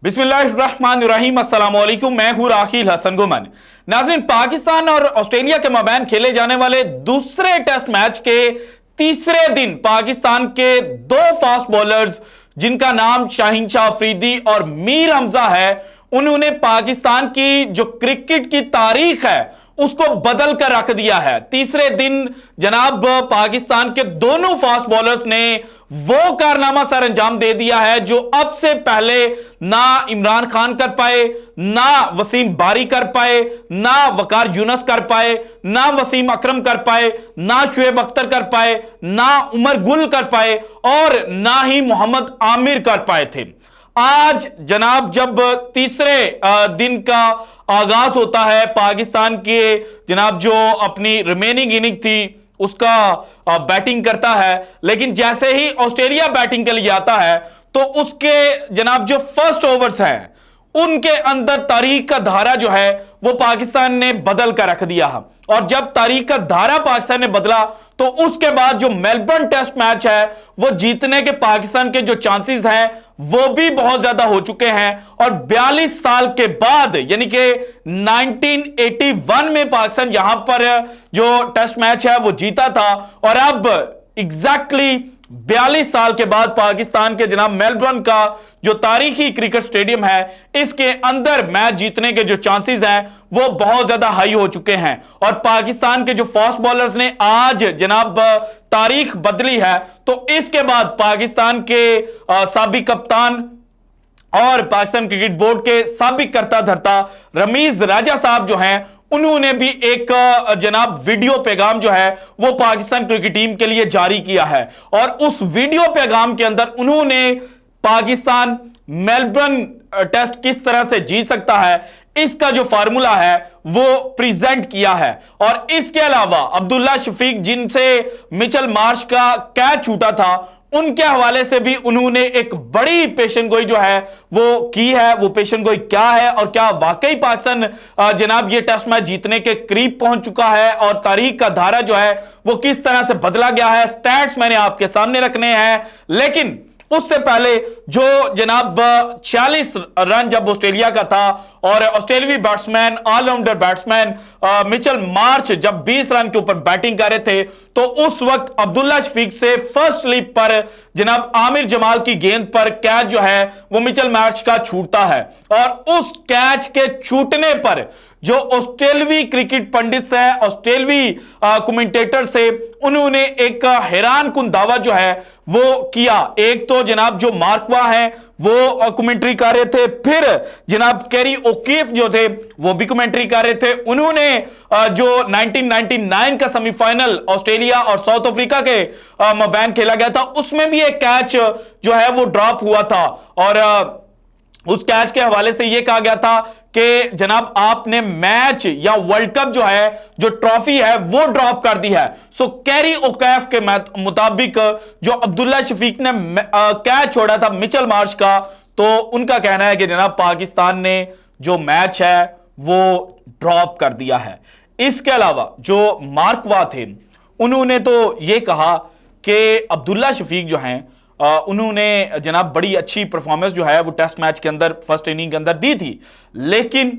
बिस्मिल्लाहिर्रहमानिर्रहीम, अस्सलाम वालेकुम। मैं हूं राखिल हसन गुमन। नाज़रीन, पाकिस्तान और ऑस्ट्रेलिया के मबैन खेले जाने वाले दूसरे टेस्ट मैच के तीसरे दिन पाकिस्तान के दो फास्ट बॉलर्स जिनका नाम शाहीन शाह अफरीदी और मीर हमजा है, उन्होंने पाकिस्तान की जो क्रिकेट की तारीख है उसको बदल कर रख दिया है। तीसरे दिन जनाब पाकिस्तान के दोनों फास्ट बॉलर्स ने वो कारनामा सर अंजाम दे दिया है जो अब से पहले ना इमरान खान कर पाए, ना वसीम बारी कर पाए, ना वकार यूनस कर पाए, ना वसीम अकरम कर पाए, ना शुएब अख्तर कर पाए, ना उमर गुल कर पाए और ना ही मोहम्मद आमिर कर पाए थे। आज जनाब जब तीसरे दिन का आगाज होता है, पाकिस्तान के जनाब जो अपनी रिमेनिंग इनिंग थी उसका बैटिंग करता है, लेकिन जैसे ही ऑस्ट्रेलिया बैटिंग के लिए आता है तो उसके जनाब जो फर्स्ट ओवर्स हैं उनके अंदर तारीख का धारा जो है वो पाकिस्तान ने बदल कर रख दिया है। और जब तारीख का धारा पाकिस्तान ने बदला तो उसके बाद जो मेलबर्न टेस्ट मैच है वो जीतने के पाकिस्तान के जो चांसेस हैं वो भी बहुत ज्यादा हो चुके हैं। और 42 साल के बाद यानी कि 1981 में पाकिस्तान यहां पर जो टेस्ट मैच है वो जीता था, और अब एग्जैक्टली 42 साल के बाद पाकिस्तान के जनाब मेलबर्न का जो तारीखी क्रिकेट स्टेडियम है इसके अंदर मैच जीतने के जो चांसेस हैं वो बहुत ज्यादा हाई हो चुके हैं। और पाकिस्तान के जो फास्ट बॉलर्स ने आज जनाब तारीख बदली है, तो इसके बाद पाकिस्तान के साबिक कप्तान और पाकिस्तान क्रिकेट बोर्ड के साबिक करता धरता रमीज राजा साहब जो हैं उन्होंने भी एक जनाब वीडियो पैगाम जो है वो पाकिस्तान क्रिकेट टीम के लिए जारी किया है। और उस वीडियो पैगाम के अंदर उन्होंने पाकिस्तान मेलबर्न टेस्ट किस तरह से जीत सकता है इसका जो फार्मूला है वो प्रेजेंट किया है। और इसके अलावा अब्दुल्ला शफीक जिनसे मिचेल मार्श का कैच छूटा था उनके हवाले से भी उन्होंने एक बड़ी पेशेंगोई जो है वो की है। वो पेशेंगोई क्या है और क्या वाकई पाकिस्तान जनाब ये टेस्ट मैच जीतने के करीब पहुंच चुका है और तारीख का धारा जो है वो किस तरह से बदला गया है, स्टैट्स मैंने आपके सामने रखने हैं। लेकिन उससे पहले जो जनाब 46 रन जब ऑस्ट्रेलिया का था और ऑस्ट्रेलियाई batsman allrounder batsman Mitchell Marsh जब 20 रन के ऊपर बैटिंग कर रहे थे तो उस वक्त अब्दुल्ला शफीक से फर्स्ट स्लिप पर जनाब आमिर जमाल की गेंद पर कैच जो है वो मिचेल मार्श का छूटता है। और उस कैच के छूटने पर जो ऑस्ट्रेलियाई क्रिकेट पंडित है, ऑस्ट्रेलियाई कमेंटेटर थे, उन्होंने एक हैरान कुन दावा जो है वो किया। एक तो जनाब जो मार्कवा है वो कमेंट्री कर रहे थे, फिर जनाब कैरी ओकीफ जो थे वो भी कमेंट्री कर रहे थे। उन्होंने जो 1999 का सेमीफाइनल ऑस्ट्रेलिया और साउथ अफ्रीका के मबैन खेला गया था उसमें भी एक कैच जो है वो ड्रॉप हुआ था और उस कैच के हवाले से यह कहा गया था कि जनाब आपने मैच या वर्ल्ड कप जो है जो ट्रॉफी है वो ड्रॉप कर दी है। सो कैरी ओकैफ के मुताबिक जो अब्दुल्ला शफीक ने कैच छोड़ा था मिचेल मार्श का, तो उनका कहना है कि जनाब पाकिस्तान ने जो मैच है वो ड्रॉप कर दिया है। इसके अलावा जो मार्कवा थे उन्होंने तो यह कहा कि अब्दुल्ला शफीक जो हैं उन्होंने जनाब बड़ी अच्छी परफॉर्मेंस जो है वो टेस्ट मैच के अंदर फर्स्ट इनिंग के अंदर दी थी, लेकिन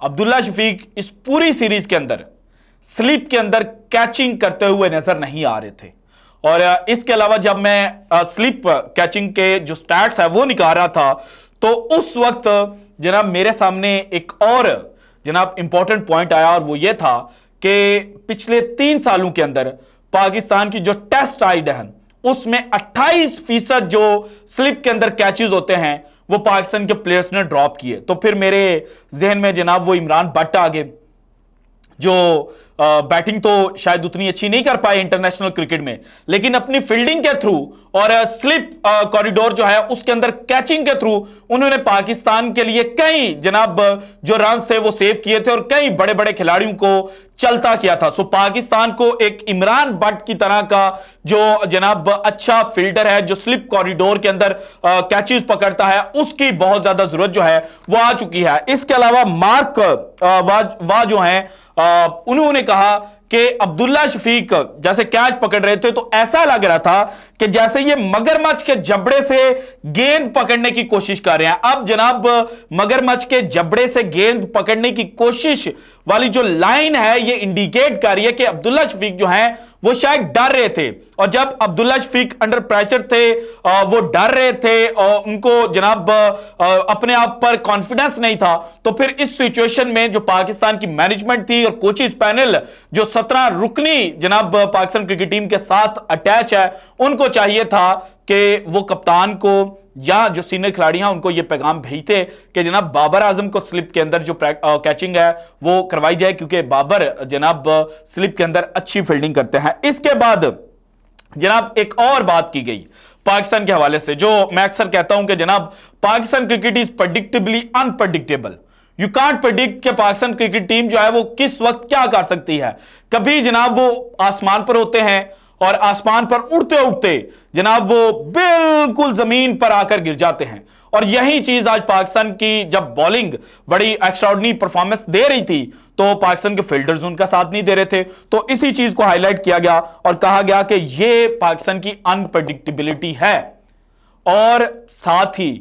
अब्दुल्ला शफीक इस पूरी सीरीज के अंदर स्लिप के अंदर कैचिंग करते हुए नजर नहीं आ रहे थे। और इसके अलावा जब मैं स्लिप कैचिंग के जो स्टैट्स है वो निकाल रहा था तो उस वक्त जनाब मेरे सामने एक और जनाब इंपॉर्टेंट पॉइंट आया और वो ये था कि पिछले 3 सालों के अंदर पाकिस्तान की जो टेस्ट राइड है उसमें 28% जो स्लिप के अंदर कैचेस होते हैं वो पाकिस्तान के प्लेयर्स ने ड्रॉप किए। तो फिर मेरे जहन में जनाब वो इमरान भट्ट आ गए जो बैटिंग तो शायद उतनी अच्छी नहीं कर पाए इंटरनेशनल क्रिकेट में, लेकिन अपनी फील्डिंग के थ्रू और स्लिप कॉरिडोर जो है उसके अंदर कैचिंग के थ्रू उन्होंने पाकिस्तान के लिए कई जनाब जो रन थे वो सेव किए थे और कई बड़े बड़े खिलाड़ियों को चलता किया था। सो पाकिस्तान को एक इमरान भट्ट की तरह का जो जनाब अच्छा फील्डर है जो स्लिप कॉरिडोर के अंदर कैचेस पकड़ता है उसकी बहुत ज्यादा जरूरत जो है वो आ चुकी है। इसके अलावा मार्क वाह जो है उन्होंने कहा कि अब्दुल्ला शफीक जैसे कैच पकड़ रहे थे तो ऐसा लग रहा था कि जैसे ये मगरमच्छ के जबड़े से गेंद पकड़ने की कोशिश कर रहे हैं। अब जनाब मगरमच्छ के जबड़े से गेंद पकड़ने की कोशिश वाली जो लाइन है ये इंडिकेट कर रही है कि अब्दुल्ला शफीक जो है वो शायद डर रहे थे, और जब अब्दुल्ला शफीक अंडर प्रेशर थे वो डर रहे थे और उनको जनाब अपने आप पर कॉन्फिडेंस नहीं था, तो फिर इस सिचुएशन में जो पाकिस्तान की मैनेजमेंट थी और कोचेस पैनल जो 17 रुकनी जनाब पाकिस्तान क्रिकेट टीम के साथ अटैच है, उनको चाहिए था कि वो कप्तान को या जो सीनियर खिलाड़ी हैं उनको ये पैगाम भेजते कि जनाब बाबर आजम को स्लिप के अंदर जो कैचिंग है वो करवाई जाए, क्योंकि बाबर जनाब स्लिप के अंदर अच्छी फील्डिंग करते हैं। इसके बाद जनाब एक और बात की गई पाकिस्तान के हवाले से, जो मैं अक्सर कहता हूं कि जनाब Pakistan cricket is predictably unpredictable. You can't predict कि पाकिस्तान क्रिकेट टीम जो है वो किस वक्त क्या कर सकती है। कभी जनाब वो आसमान पर होते हैं और आसमान पर उड़ते उड़ते जनाब वो बिल्कुल जमीन पर आकर गिर जाते हैं, और यही चीज आज पाकिस्तान की जब बॉलिंग बड़ी एक्स्ट्राऑर्डिनरी परफॉर्मेंस दे रही थी तो पाकिस्तान के फील्डर्स उनका साथ नहीं दे रहे थे। तो इसी चीज को हाईलाइट किया गया और कहा गया कि ये पाकिस्तान की अनप्रेडिक्टेबिलिटी है। और साथ ही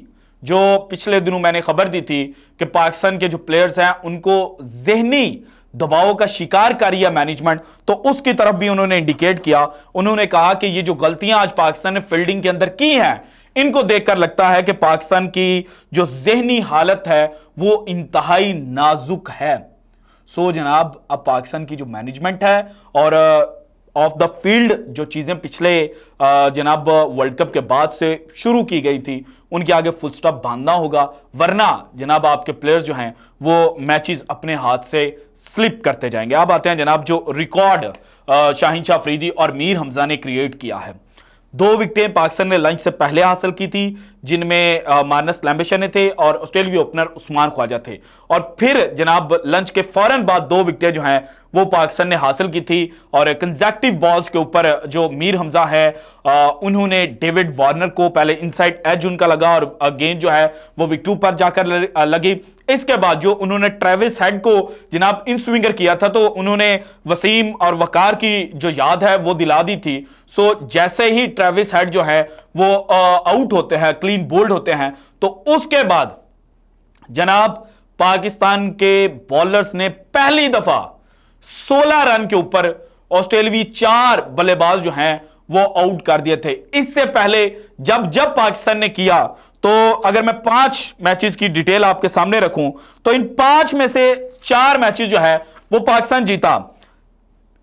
जो पिछले दिनों मैंने खबर दी थी कि पाकिस्तान के जो प्लेयर्स हैं उनको जहनी दबाव का शिकार कर रही है मैनेजमेंट, तो उसकी तरफ भी उन्होंने इंडिकेट किया। उन्होंने कहा कि ये जो गलतियां आज पाकिस्तान ने फील्डिंग के अंदर की हैं, इनको देखकर लगता है कि पाकिस्तान की जो जहनी हालत है वो इंतहाई नाजुक है। सो जनाब अब पाकिस्तान की जो मैनेजमेंट है और ऑफ द फील्ड जो चीजें पिछले जनाब वर्ल्ड कप के बाद से शुरू की गई थी उनके आगे फुल स्टॉप बांधना होगा, वरना जनाब आपके प्लेयर्स जो हैं वो मैचेस अपने हाथ से स्लिप करते जाएंगे। अब आते हैं जनाब जो रिकॉर्ड शाहीन शाह अफरीदी और मीर हमजा ने क्रिएट किया है। 2 विकेटें पाकिस्तान ने लंच से पहले हासिल की थी, जिनमें मार्नस लैम्बेशा ने थे और ऑस्ट्रेलियाई ओपनर उस्मान ख्वाजा थे, और फिर जनाब लंच के फौरन बाद 2 विकेटें जो हैं वो पाकिस्तान ने हासिल की थी। और कंसेक्टिव बॉल्स के ऊपर जो मीर हमजा है उन्होंने डेविड वार्नर को पहले इनसाइड एज उनका लगा और गेंद जो है वो विकेट पर जाकर लगी। इसके बाद जो उन्होंने ट्रेविस हेड को जनाब इन स्विंगर किया था तो उन्होंने वसीम और वकार की जो याद है वो दिला दी थी। सो जैसे ही ट्रेविस हेड जो है वो आउट होते हैं, क्लीन बोल्ड होते हैं, तो उसके बाद जनाब पाकिस्तान के बॉलर्स ने पहली दफा 16 रन के ऊपर ऑस्ट्रेलियावी 4 बल्लेबाज जो हैं वो आउट कर दिए थे। इससे पहले जब पाकिस्तान ने किया तो अगर मैं 5 मैचेस की डिटेल आपके सामने रखूं तो इन 5 में से 4 मैचेस जो है वो पाकिस्तान जीता।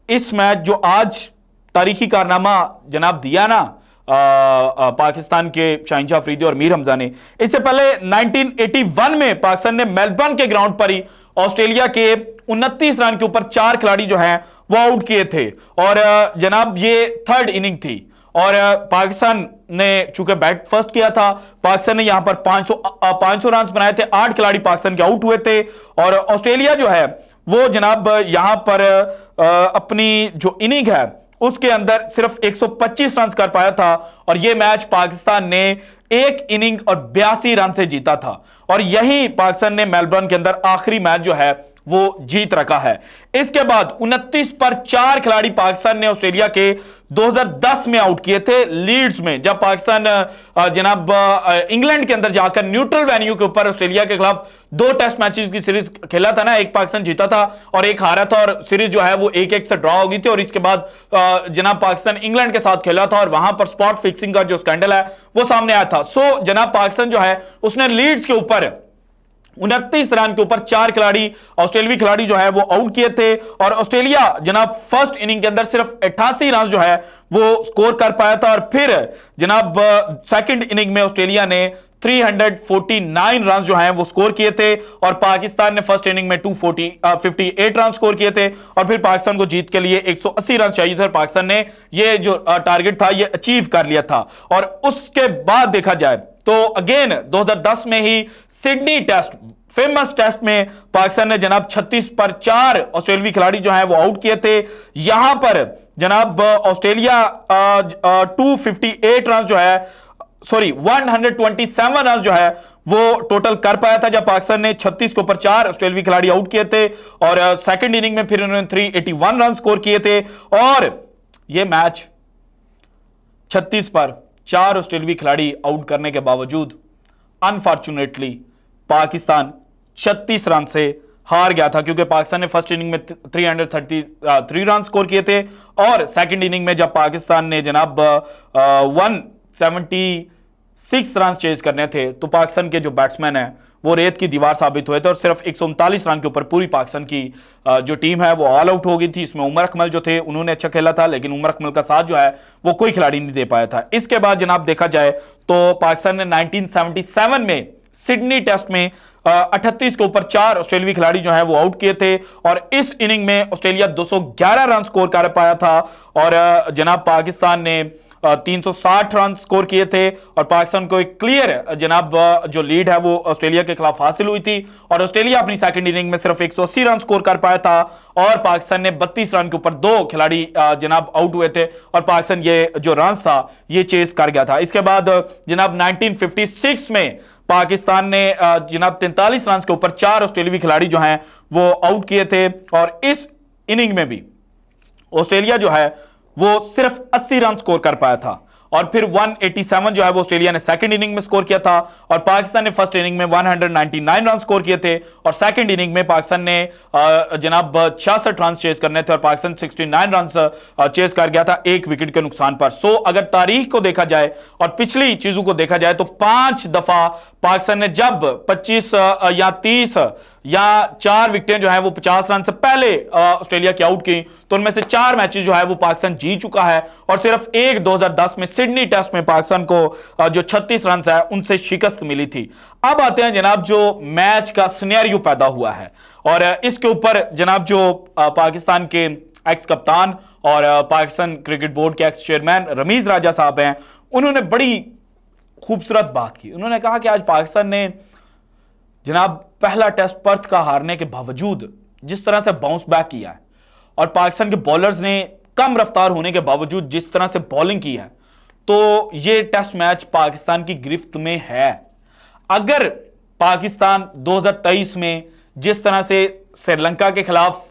इस मैच जो आज तारीखी कारनामा जनाब दिया ना पाकिस्तान के शाहीन शाह अफरीदी और मीर हमजा ने, इससे पहले 1981 में पाकिस्तान ने मेलबर्न के ग्राउंड पर ही ऑस्ट्रेलिया के 29 रन के ऊपर 4 खिलाड़ी जो हैं वो आउट किए थे, और जनाब ये 3rd इनिंग थी और पाकिस्तान ने चूंकि बैट फर्स्ट किया था, पाकिस्तान ने यहां पर 500 रन बनाए थे, 8 खिलाड़ी पाकिस्तान के आउट हुए थे, और ऑस्ट्रेलिया जो है वो जनाब यहां पर अपनी जो इनिंग है उसके अंदर सिर्फ 125 रन कर पाया था, और यह मैच पाकिस्तान ने 1 इनिंग और 82 रन से जीता था, और यही पाकिस्तान ने मेलबर्न के अंदर आखिरी मैच जो है वो जीत रखा है। इसके बाद 29 पर 4 खिलाड़ी पाकिस्तान ने ऑस्ट्रेलिया के 2010 में आउट किए थे लीड्स में, जब पाकिस्तान जनाब इंग्लैंड के अंदर जाकर न्यूट्रल वेन्यू के ऊपर ऑस्ट्रेलिया के खिलाफ 2 टेस्ट मैचेस की सीरीज खेला था ना, एक पाकिस्तान जीता था और एक हारा था, और सीरीज जो है वो 1-1 से ड्रॉ हो गई थी, और इसके बाद जनाब पाकिस्तान इंग्लैंड के साथ खेला था और वहां पर स्पॉट फिक्सिंग का जो स्कैंडल है वो सामने आया था। सो जनाब पाकिस्तान जो है उसने लीड्स के ऊपर 29 रन के ऊपर 4 खिलाड़ी ऑस्ट्रेलियावी खिलाड़ी जो है वो आउट किए थे, और ऑस्ट्रेलिया जनाब फर्स्ट इनिंग के अंदर सिर्फ 88 रन जो है वो स्कोर कर पाया था, और फिर जनाब सेकंड इनिंग में ऑस्ट्रेलिया ने 349 रन जो हैं वो स्कोर किए थे, और पाकिस्तान ने फर्स्ट इनिंग में 258 रन स्कोर किए थे, और फिर पाकिस्तान को जीत के लिए 180 रन चाहिए थे, और पाकिस्तान ने ये जो टारगेट था ये अचीव कर लिया था। और उसके बाद देखा जाए तो अगेन 2010 में ही सिडनी टेस्ट, फेमस टेस्ट में पाकिस्तान ने जनाब 36 पर 4 ऑस्ट्रेलियावी खिलाड़ी जो हैं वो आउट किए थे। यहां पर जनाब ऑस्ट्रेलिया 258 रन जो है 127 रन जो है वो टोटल कर पाया था जब पाकिस्तान ने 36 के ऊपर 4 ऑस्ट्रेलियाई खिलाड़ी आउट किए थे और सेकंड इनिंग में फिर उन्होंने 381 रन स्कोर किए थे और यह मैच 36 पर 4 ऑस्ट्रेलियाई खिलाड़ी आउट करने के बावजूद अनफॉर्चुनेटली पाकिस्तान 36 रन से हार गया था, क्योंकि पाकिस्तान ने फर्स्ट इनिंग में 333 रन स्कोर किए थे और सेकंड इनिंग में जब पाकिस्तान ने जनाब 176 रन चेज करने थे तो पाकिस्तान के जो बैट्समैन हैं वो रेत की दीवार साबित हुए थे और सिर्फ 139 रन के ऊपर पूरी पाकिस्तान की जो टीम है वो ऑल आउट हो गई थी। इसमें उमर अकमल जो थे उन्होंने अच्छा खेला था, लेकिन उमर अकमल का साथ जो है वो कोई खिलाड़ी नहीं दे पाया था। इसके बाद जनाब देखा जाए तो पाकिस्तान ने 1977 में सिडनी टेस्ट में 38 के ऊपर 4 ऑस्ट्रेलियाई खिलाड़ी जो हैं वो आउट किए थे और इस इनिंग में ऑस्ट्रेलिया 211 रन स्कोर कर पाया था और जनाब पाकिस्तान ने 360 रन स्कोर किए थे और पाकिस्तान को एक क्लियर जनाब जो लीड है वो ऑस्ट्रेलिया के खिलाफ हासिल हुई थी और ऑस्ट्रेलिया अपनी सेकंड इनिंग में सिर्फ 180 रन स्कोर कर पाया था और पाकिस्तान ने 32 रन के ऊपर 2 खिलाड़ी जनाब आउट हुए थे और पाकिस्तान ये जो रन था ये चेस कर गया था। इसके बाद जनाब 1956 में पाकिस्तान ने जनाब 43 रन के ऊपर 4 ऑस्ट्रेलियाई खिलाड़ी जो हैं वो आउट किए थे और इस इनिंग में भी ऑस्ट्रेलिया जो है वो सिर्फ 80 रन स्कोर कर पाया था और फिर 187 जो है वो ऑस्ट्रेलिया ने सेकंड इनिंग में स्कोर किया था और पाकिस्तान ने फर्स्ट इनिंग में 199 रन स्कोर किए थे और सेकंड इनिंग में पाकिस्तान ने जनाब 66 रन चेस करने थे और पाकिस्तान 69 रन चेस कर गया था 1 विकेट के नुकसान पर। सो अगर तारीख को देखा जाए और पिछली चीजों को देखा जाए तो 5 दफा पाकिस्तान ने जब 25 या 30 या 4 विकेटें जो है वो 50 रन से पहले ऑस्ट्रेलिया की आउट की तो उनमें से 4 मैचेस जो है वो पाकिस्तान जीत चुका है और सिर्फ एक 2010 में सिडनी टेस्ट में पाकिस्तान को जो 36 रन है उनसे शिकस्त मिली थी। अब आते हैं जनाब जो मैच का सिनेरियो पैदा हुआ है और इसके ऊपर जनाब जो पाकिस्तान के एक्स कप्तान और पाकिस्तान क्रिकेट बोर्ड के एक्स चेयरमैन रमीज राजा साहब हैं, उन्होंने बड़ी खूबसूरत बात की। उन्होंने कहा कि आज पाकिस्तान ने जनाब पहला टेस्ट पर्थ का हारने के बावजूद जिस तरह से बाउंस बैक किया है और पाकिस्तान के बॉलर्स ने कम रफ्तार होने के बावजूद जिस तरह से बॉलिंग की है तो ये टेस्ट मैच पाकिस्तान की गिरफ्त में है। अगर पाकिस्तान 2023 में जिस तरह से श्रीलंका के खिलाफ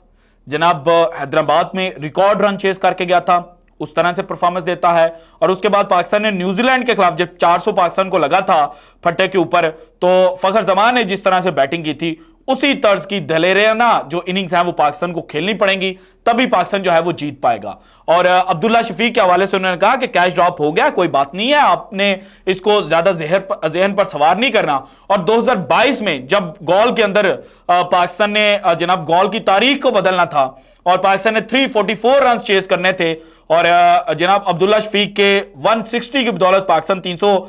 जनाब हैदराबाद में रिकॉर्ड रन चेस करके गया था उस तरह से परफॉर्मेंस देता है और उसके बाद पाकिस्तान ने न्यूजीलैंड के खिलाफ जब 400 पाकिस्तान को लगा था फट्टे के ऊपर तो फखर जमान ने जिस तरह से बैटिंग की थी उसी तर्ज की दलेराना जो इनिंग्स हैं वो पाकिस्तान को खेलनी पड़ेंगी, तभी पाकिस्तान जो है वो जीत पाएगा। और अब्दुल्ला शफीक के हवाले से उन्होंने कहा कि कैच ड्रॉप हो गया, कोई बात नहीं है, आपने इसको ज्यादा जहन पर सवार नहीं करना। और 2022 में जब गोल के अंदर पाकिस्तान ने जनाब गोल की तारीख को बदलना था और पाकिस्तान ने 344 रन चेस करने थे और जनाब अब्दुल्ला शफीक के 160 की बदौलत पाकिस्तान 300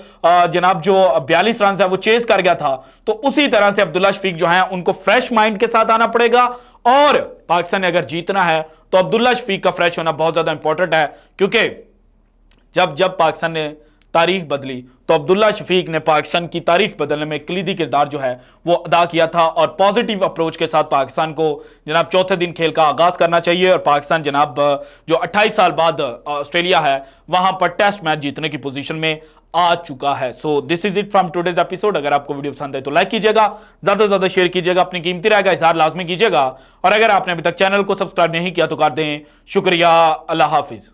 जनाब जो 42 रन है वो चेस कर गया था, तो उसी तरह से अब्दुल्ला शफीक जो है उनको फ्रेश माइंड के साथ आना पड़ेगा और पाकिस्तान ने अगर जीतना है तो अब्दुल्ला शफीक का फ्रेश होना बहुत ज्यादा इंपॉर्टेंट है, क्योंकि जब पाकिस्तान ने तारीख बदली तो अब्दुल्ला शफीक ने पाकिस्तान की तारीख बदलने में कलीदी किरदार जो है वो अदा किया था और पॉजिटिव अप्रोच के साथ पाकिस्तान को जनाब चौथे दिन खेल का आगाज करना चाहिए और पाकिस्तान जनाब जो 28 साल बाद ऑस्ट्रेलिया है वहां पर टेस्ट मैच जीतने की पोजीशन में आ चुका है। So this is it from today's episode. अगर आपको वीडियो पसंद है तो लाइक कीजिएगा, ज्यादा से ज्यादा शेयर कीजिएगा, अपनी कीमती राय का इजहार लाजमी कीजिएगा और अगर आपने अभी तक चैनल को सब्सक्राइब नहीं किया तो कर दें। शुक्रिया, अल्लाह हाफिज।